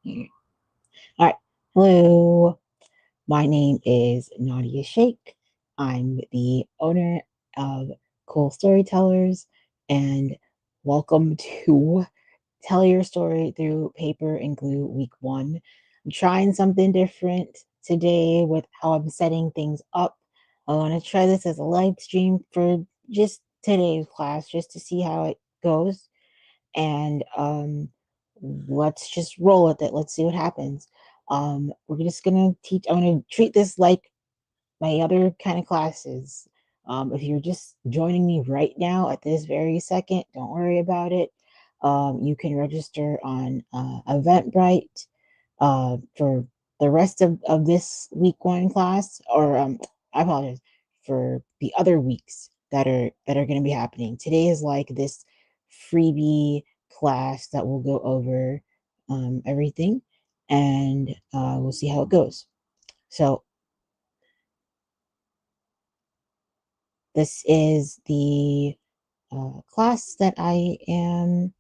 All right. Hello. My name is Nadia Sheikh. I'm the owner of Cool Storytellers, and welcome to Tell Your Story Through Paper and Glue Week 1. I'm trying something different today with how I'm setting things up. I want to try this as a live stream for just today's class, just to see how it goes. And let's just roll with it. Let's see what happens. We're just gonna teach. I'm gonna treat this like my other kind of classes. If you're just joining me right now at this very second, don't worry about it. You can register on Eventbrite for the rest of this week 1 class, or I apologize for the other weeks that are going to be happening. Today is like this freebie class that will go over everything, and we'll see how it goes. So this is the class that I am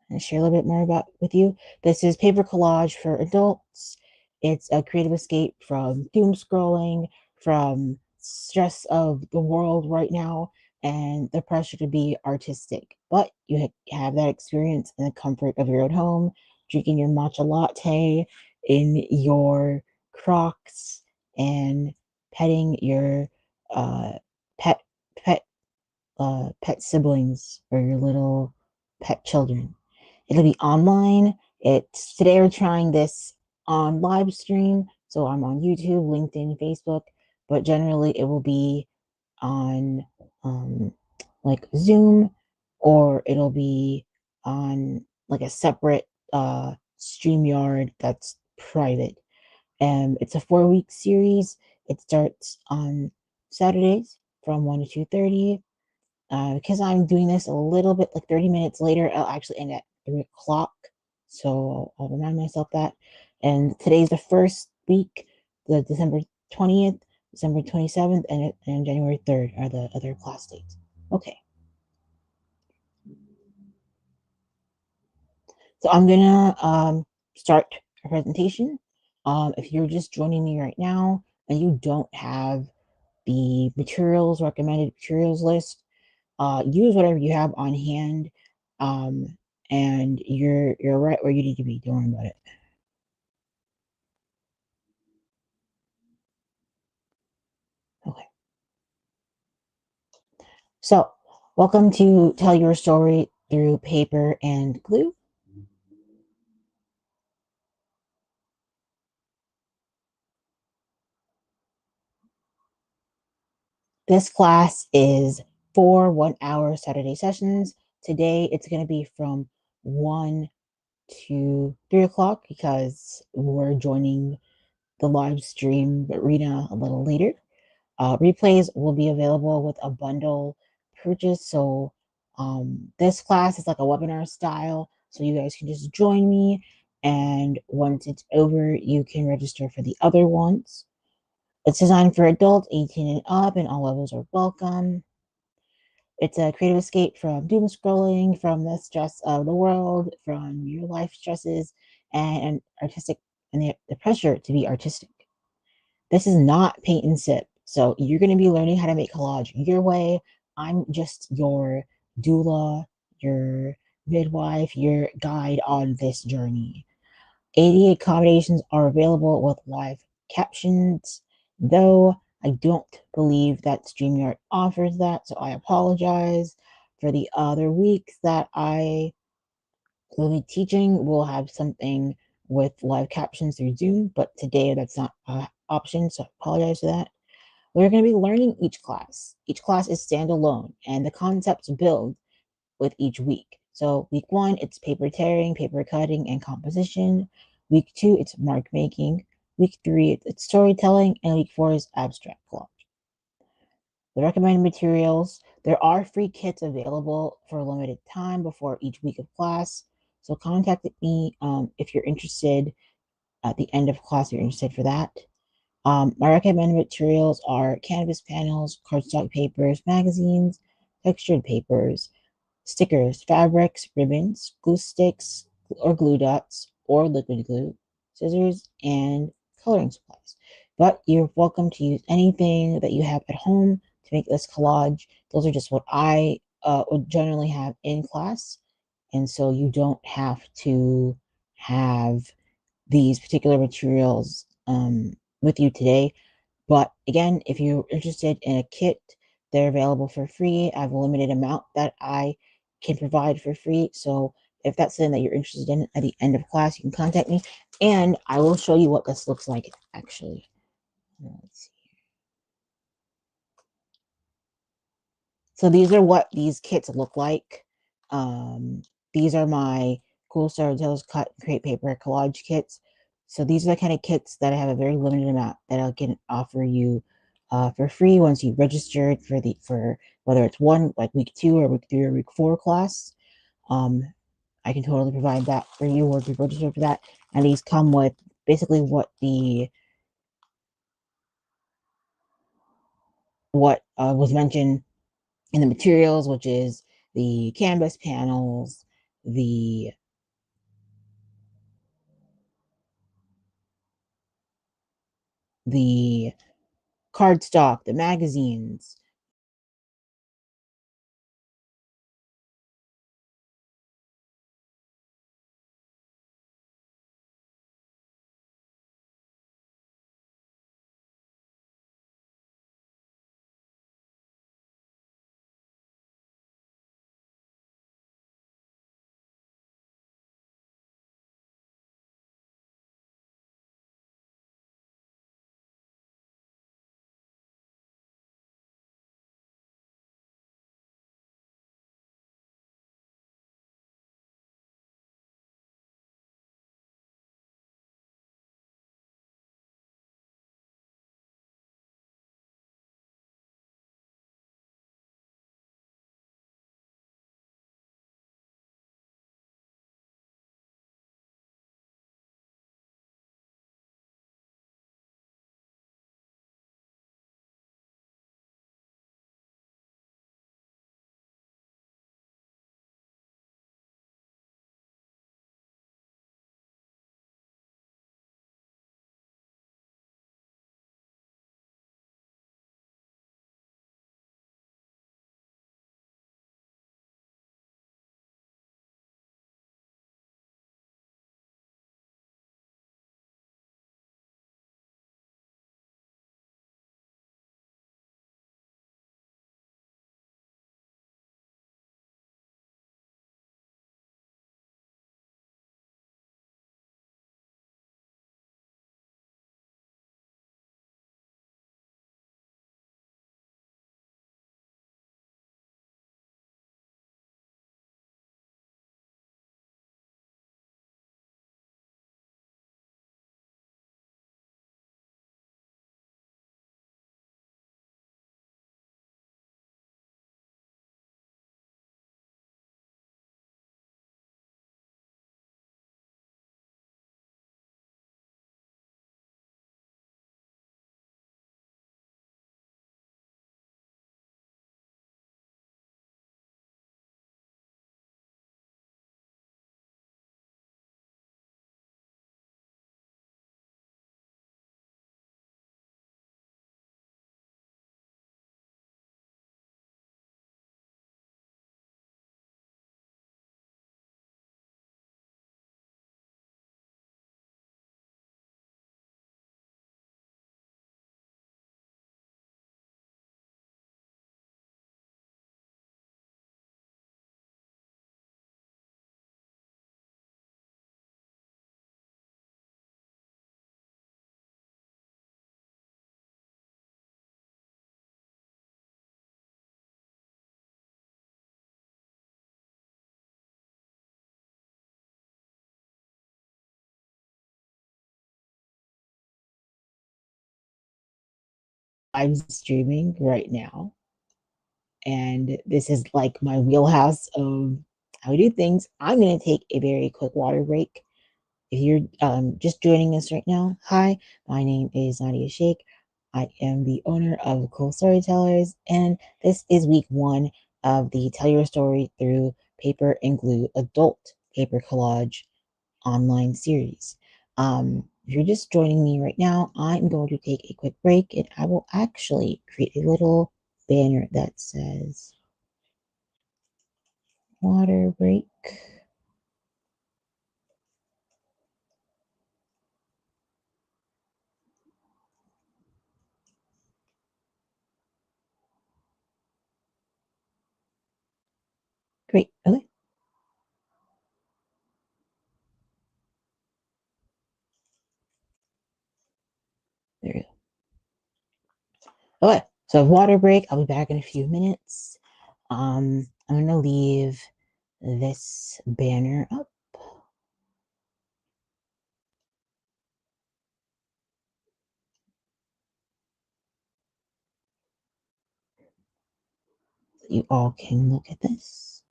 going to share a little bit more about with you. This is paper collage for adults. It's a creative escape from doom scrolling, from stress of the world right now, and the pressure to be artistic. But you have that experience in the comfort of your own home, drinking your matcha latte in your Crocs, and petting your uh, pet pet pet siblings or your little pet children. It'll be online. It's today we're trying this on live stream. So I'm on YouTube, LinkedIn, Facebook, but generally it will be on like Zoom, or it'll be on like a separate StreamYard that's private. And it's a 4-week series. It starts on Saturdays from 1 to 2:30. Because I'm doing this a little bit like 30 minutes later, I'll actually end at 3 o'clock. So I'll remind myself that. And today's the first week, the December 20th, December 27th, and January 3rd are the other class dates. Okay. So I'm gonna start a presentation. If you're just joining me right now and you don't have the recommended materials list, use whatever you have on hand, um, and you're right where you need to be. Don't worry about it. Okay. So, welcome to Tell Your Story Through Paper and Glue. This class is 4 1-hour Saturday sessions. Today it's going to be from 1 to 3 o'clock because we're joining the live stream arena a little later. Replays will be available with a bundle purchase. So this class is like a webinar style. So you guys can just join me. And once it's over, you can register for the other ones. It's designed for adults 18 and up, and all levels are welcome. It's a creative escape from doom scrolling, from the stress of the world, from your life stresses, and artistic, and the pressure to be artistic. This is not paint and sip. So you're going to be learning how to make collage your way. I'm just your doula, your midwife, your guide on this journey. ADA accommodations are available with live captions, though I don't believe that StreamYard offers that, so I apologize. For the other weeks that I will be teaching, we'll have something with live captions through Zoom, but today that's not an option, so I apologize for that. We're going to be learning each class. Each class is standalone, and the concepts build with each week. So week 1, it's paper tearing, paper cutting, and composition. Week 2, it's mark making. Week 3, it's storytelling, and week 4 is abstract collage. The recommended materials, there are free kits available for a limited time before each week of class. So contact me if you're interested at the end of class, if you're interested for that. My recommended materials are canvas panels, cardstock papers, magazines, textured papers, stickers, fabrics, ribbons, glue sticks, or glue dots or liquid glue, scissors, and coloring supplies. But you're welcome to use anything that you have at home to make this collage. Those are just what I would generally have in class. And so you don't have to have these particular materials with you today. But again, if you're interested in a kit, they're available for free. I have a limited amount that I can provide for free. So if that's something that you're interested in at the end of class, you can contact me and I will show you what this looks like actually. Let's see. So these are what these kits look like. Um, these are my Cool Storytellers Cut and Create Paper Collage kits. So these are the kind of kits that I have a very limited amount that I can offer you for free once you registered for whether it's one like week 2 or week 3 or week 4 class. Um, I can totally provide that for you or if you register for that. And these come with basically what was mentioned in the materials, which is the canvas panels, the the cardstock, the magazines. I'm streaming right now, and this is like my wheelhouse of how we do things. I'm going to take a very quick water break. If you're just joining us right now, hi, my name is Nadia Sheikh. I am the owner of Cool Storytellers, and this is week 1 of the Tell Your Story Through Paper and Glue Adult Paper Collage online series. If you're just joining me right now, I'm going to take a quick break and I will actually create a little banner that says water break. Great. Okay. There you go. Okay. So water break. I'll be back in a few minutes. I'm going to leave this banner up. So you all can look at this.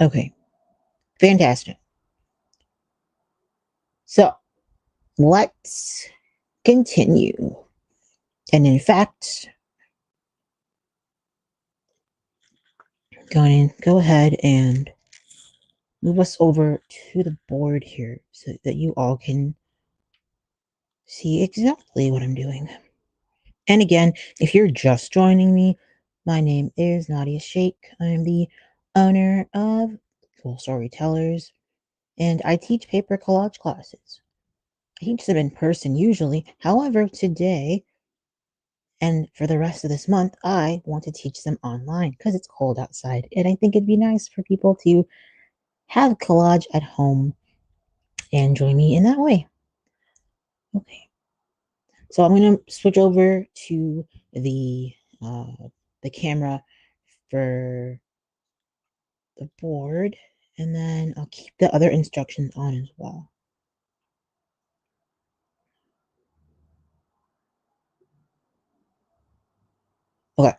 Okay, fantastic. So let's continue. And in fact, go ahead and move us over to the board here so that you all can see exactly what I'm doing. And again, if you're just joining me, my name is Nadia Sheikh. I am the owner of Storytellers, and I teach paper collage classes. I teach them in person usually. However, today and for the rest of this month, I want to teach them online because it's cold outside. And I think it'd be nice for people to have collage at home and join me in that way. Okay. So I'm going to switch over to the uh, the camera for the board, and then I'll keep the other instructions on as well. Okay.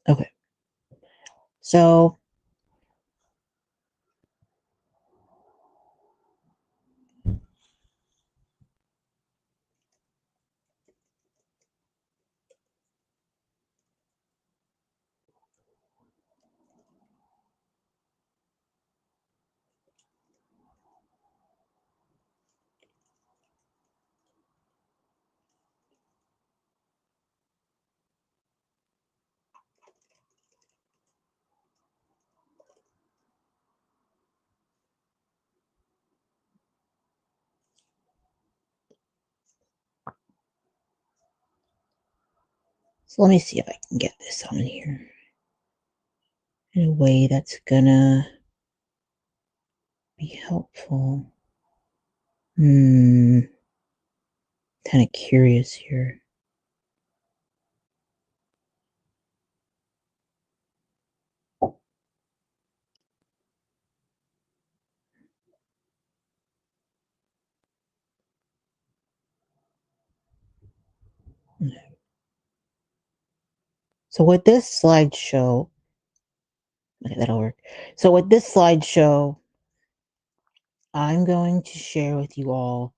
Okay. So let me see if I can get this on here in a way that's gonna be helpful. Kind of curious here. So with this slideshow, okay, that'll work. So with this slideshow, I'm going to share with you all.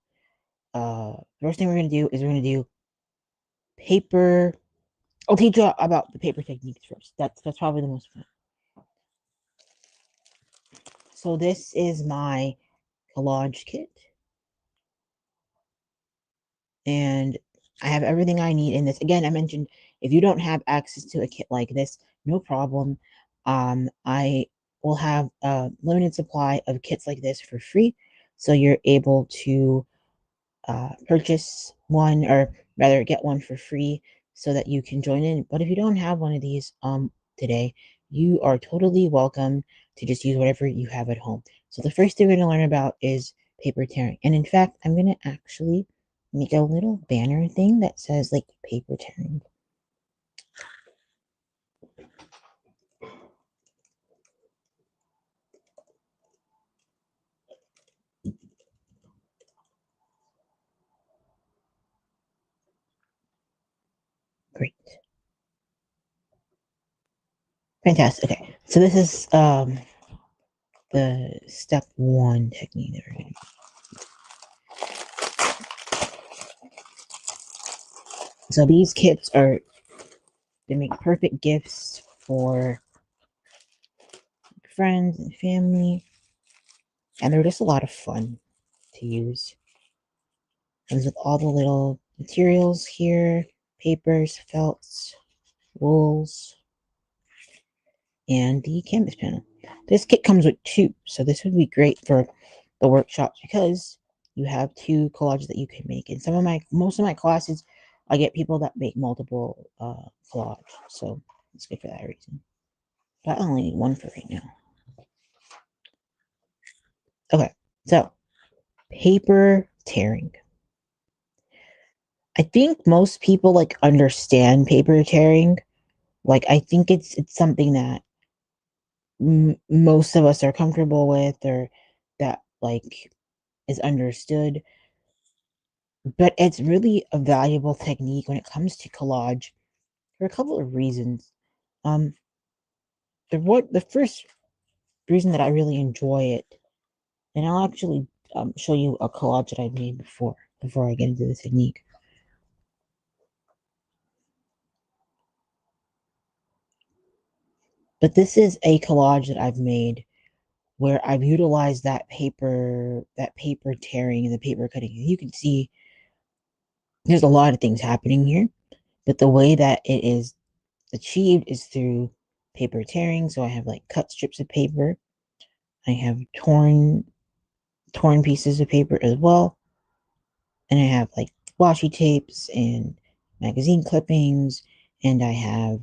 First thing we're going to do is we're going to do paper. I'll teach you about the paper techniques first. That's probably the most fun. So this is my collage kit, and I have everything I need in this. Again, I mentioned if you don't have access to a kit like this, no problem. I will have a limited supply of kits like this for free, so you're able to purchase one, or rather get one for free, so that you can join in. But if you don't have one of these today, you are totally welcome to just use whatever you have at home. So the first thing we're going to learn about is paper tearing. And in fact, I'm going to actually make a little banner thing that says like paper tearing. Great. Fantastic. Okay. So this is the step one technique that we're going to do. So these kits are, they make perfect gifts for friends and family, and they're just a lot of fun to use. Comes with all the little materials here: papers, felts, wools, and the canvas panel. This kit comes with two, so this would be great for the workshops because you have two collages that you can make. And most of my classes, I get people that make multiple collage, so it's good for that reason. But I only need one for right now. Okay, so paper tearing. I think most people like understand paper tearing. Like I think it's something that most of us are comfortable with, or that like is understood. But it's really a valuable technique when it comes to collage for a couple of reasons. Um, the first reason that I really enjoy it, and I'll actually show you a collage that I've made before I get into the technique. But this is a collage that I've made where I've utilized that paper tearing and the paper cutting. You can see there's a lot of things happening here, but the way that it is achieved is through paper tearing. So I have like cut strips of paper. I have torn pieces of paper as well. And I have like washi tapes and magazine clippings, and I have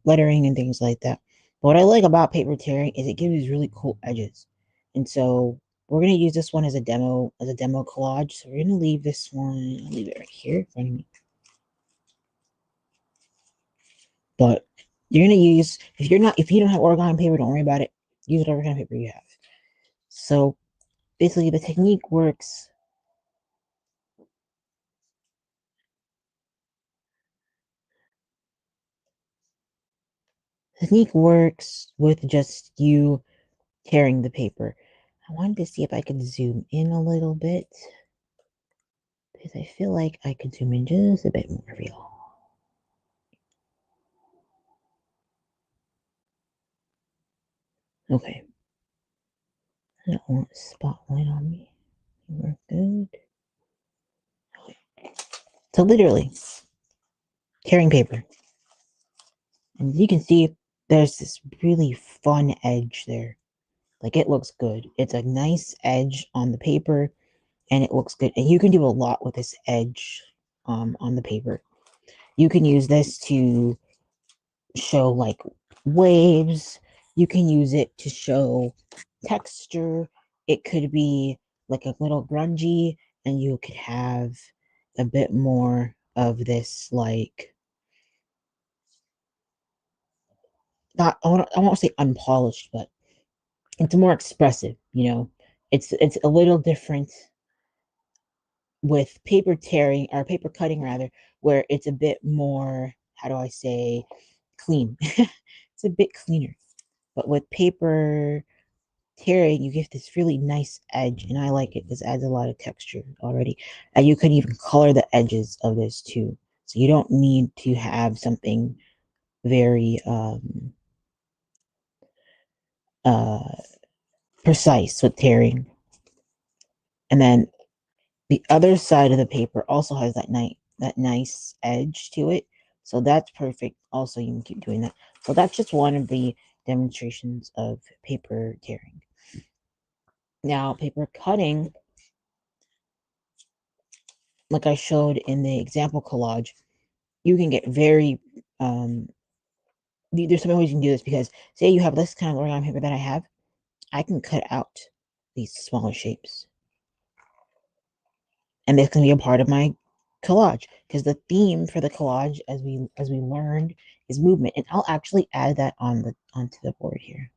lettering and things like that. But what I like about paper tearing is it gives these really cool edges. And so we're gonna use this one as a demo collage. So we're gonna leave this one, I'll leave it right here in front of me. But you're gonna use if you don't have origami paper, don't worry about it. Use whatever kind of paper you have. So basically the technique works with just you tearing the paper. I wanted to see if I could zoom in a little bit because I feel like I could zoom in just a bit more for y'all. Okay, I don't want spotlight on me. We're good. Okay. So literally tearing paper, and you can see there's this really fun edge there. Like it looks good. It's a nice edge on the paper, and it looks good. And you can do a lot with this edge on the paper. You can use this to show like waves. You can use it to show texture. It could be like a little grungy, and you could have a bit more of this like not I won't say unpolished, but it's more expressive. It's a little different with paper tearing or paper cutting rather, where it's a bit more, how do I say, clean. It's a bit cleaner. But with paper tearing, you get this really nice edge, and I like it because it adds a lot of texture already. And you can even color the edges of this too. So you don't need to have something very uh precise with tearing. And then the other side of the paper also has that nice edge to it. So that's perfect. Also, you can keep doing that. So that's just one of the demonstrations of paper tearing. Now, paper cutting, like I showed in the example collage, you can get very there's so many ways you can do this because say you have this kind of origami paper that I can cut out these smaller shapes. And this can be a part of my collage because the theme for the collage as we learned is movement, and I'll actually add that onto the board here.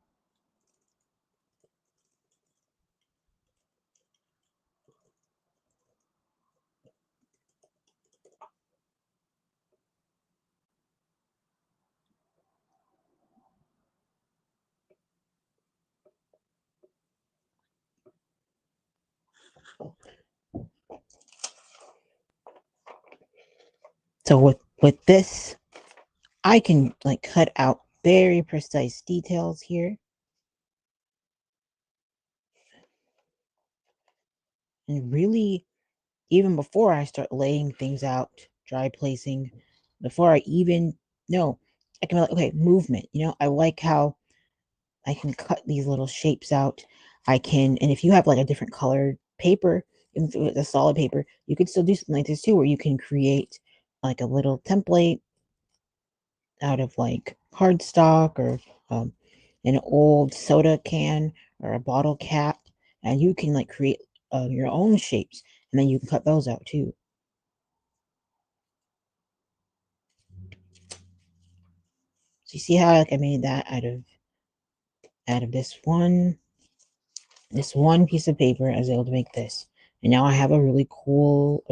So with this, I can like cut out very precise details here, and really even before I start laying things out, dry placing, before I even know, I can be like, okay, movement. I like how I can cut these little shapes out. And if you have like a different colored paper, if it's a solid paper, you could still do something like this too, where you can create like a little template out of like cardstock or um, an old soda can or a bottle cap, and you can like create your own shapes, and then you can cut those out too. So you see how like I made that out of this one piece of paper. I was able to make this. And now I have a really cool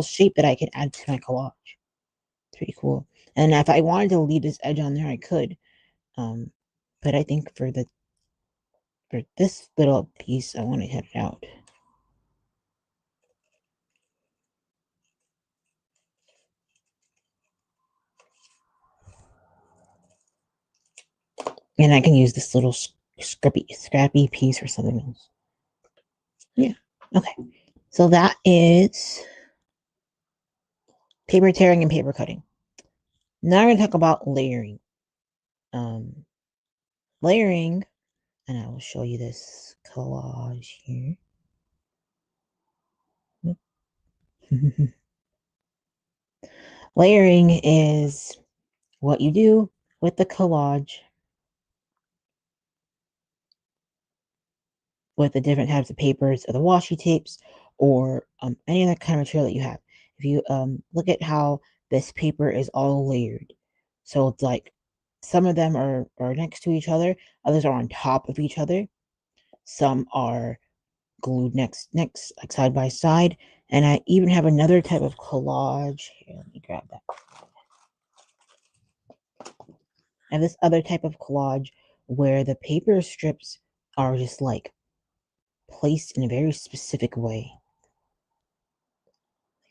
shape that I can add to my collage. It's pretty cool. And if I wanted to leave this edge on there, I could. Um, but I think for this little piece, I want to cut it out. And I can use this little scrappy piece for something else. Yeah. Okay. So that is paper tearing and paper cutting. Now I'm going to talk about layering. Um, layering, and I will show you this collage here. Layering is what you do with the collage with the different types of papers or the washi tapes or any other kind of material that you have. If you look at how this paper is all layered, so it's like some of them are next to each other, others are on top of each other, some are glued next like side by side, and I even have another type of collage. Here, let me grab that. I have this other type of collage where the paper strips are just like placed in a very specific way.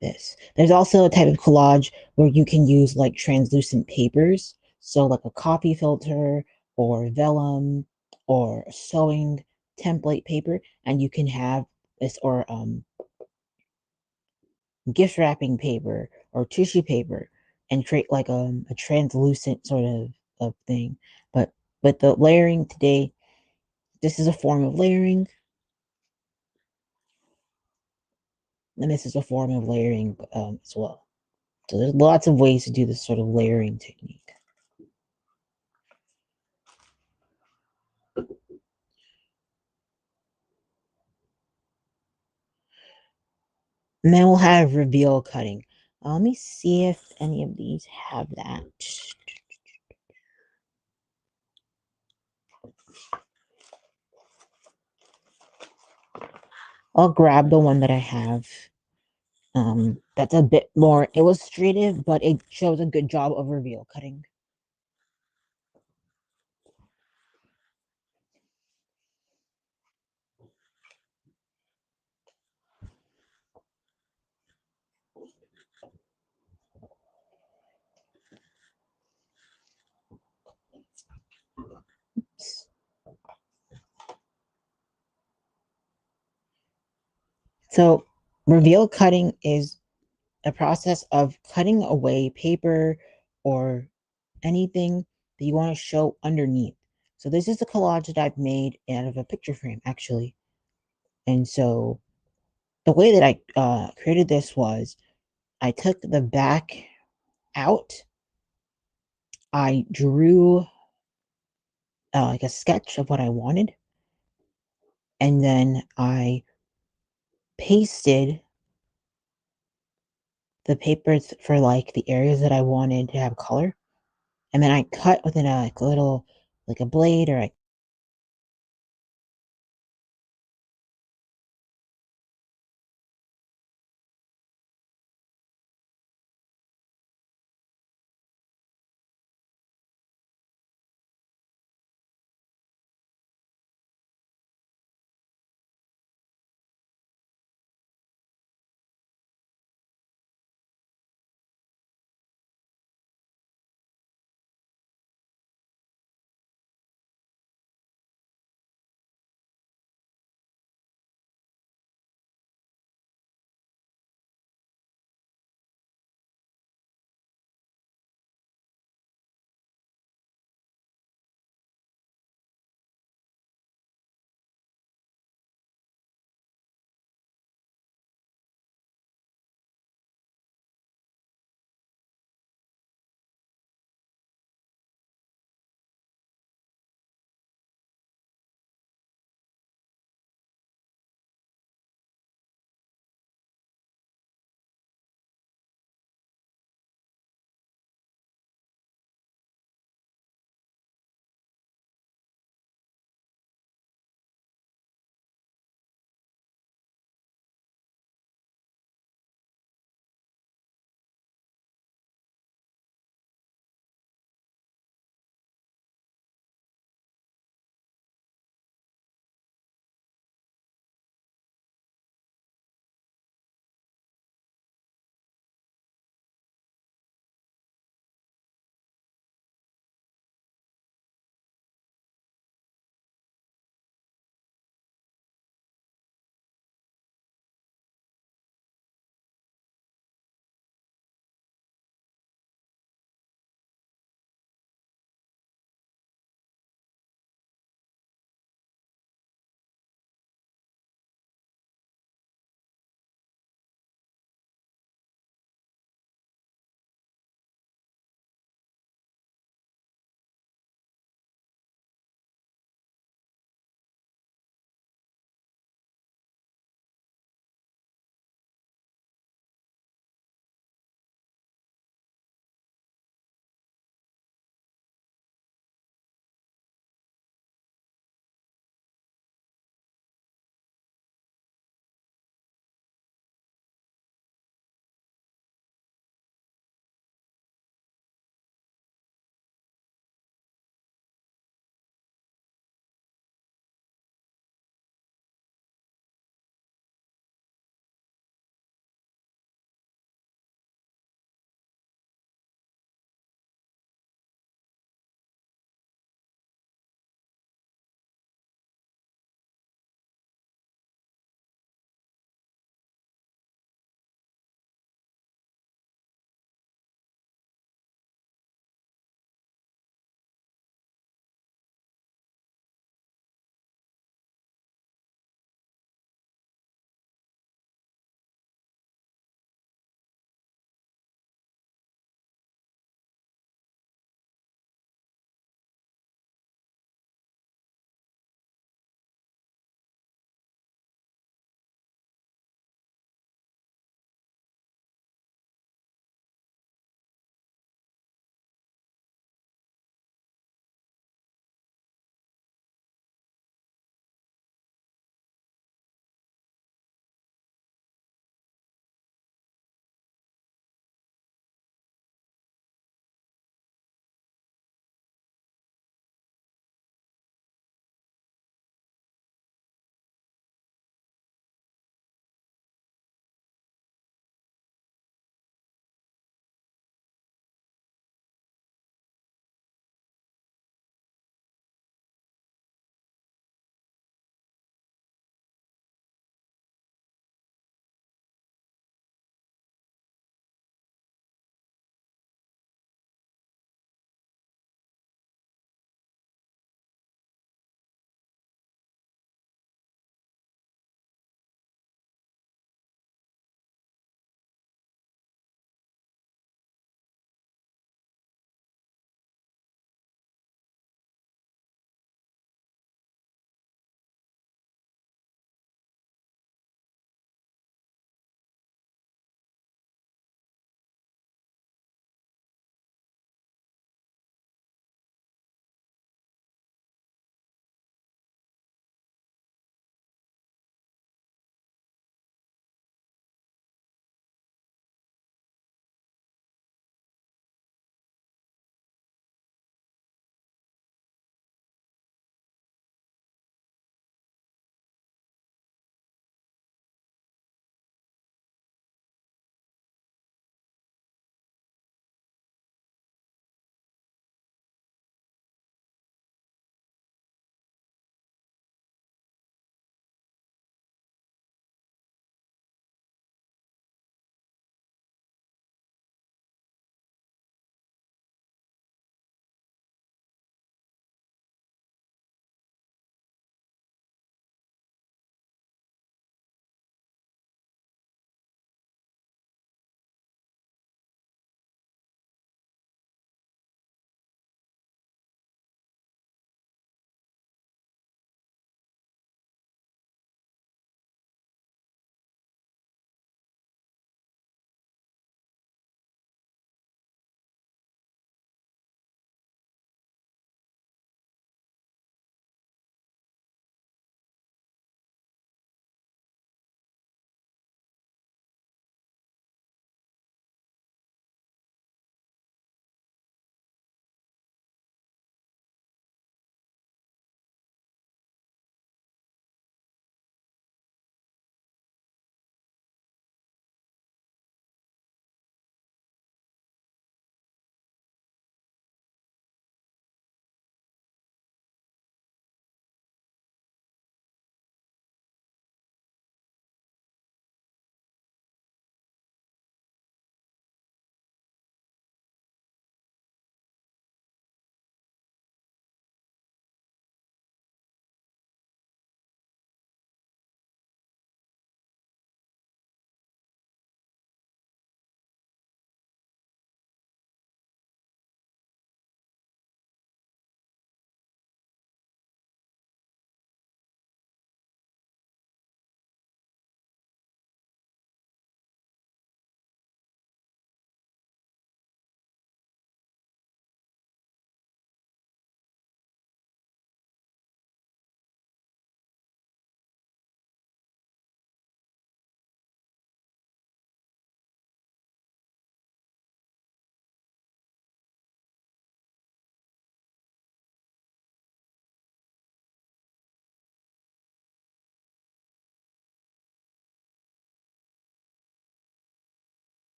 This. There's also a type of collage where you can use like translucent papers, so like a coffee filter or vellum or a sewing template paper, and you can have this or gift wrapping paper or tissue paper and create like a translucent sort of thing. But the layering today, this is a form of layering, and this is a form of layering as well. So there's lots of ways to do this sort of layering technique. And then we'll have reveal cutting. Let me see if any of these have that. I'll grab the one that I have. That's a bit more illustrative, but it shows a good job of reveal cutting. So, reveal cutting is a process of cutting away paper or anything that you want to show underneath. So, this is a collage that I've made out of a picture frame, actually. And so, the way that I created this was I took the back out, I drew like a sketch of what I wanted, and then I pasted the papers for like the areas that I wanted to have color. And then I cut with a like, little, like a blade or a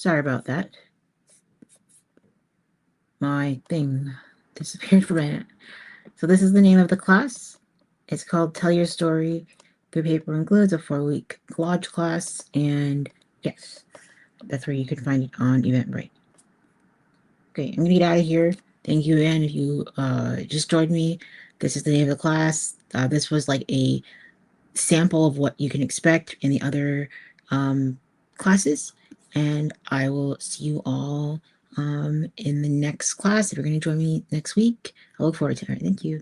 Sorry about that. My thing disappeared for a minute. So this is the name of the class. It's called Tell Your Story Through Paper and Glue. It's a 4-week collage class, and yes, that's where you can find it on Eventbrite. Okay, I'm gonna get out of here. Thank you again if you just joined me. This is the name of the class. This was like a sample of what you can expect in the other classes, and I will see you all in the next class. If you're going to join me next week, I look forward to it. Thank you.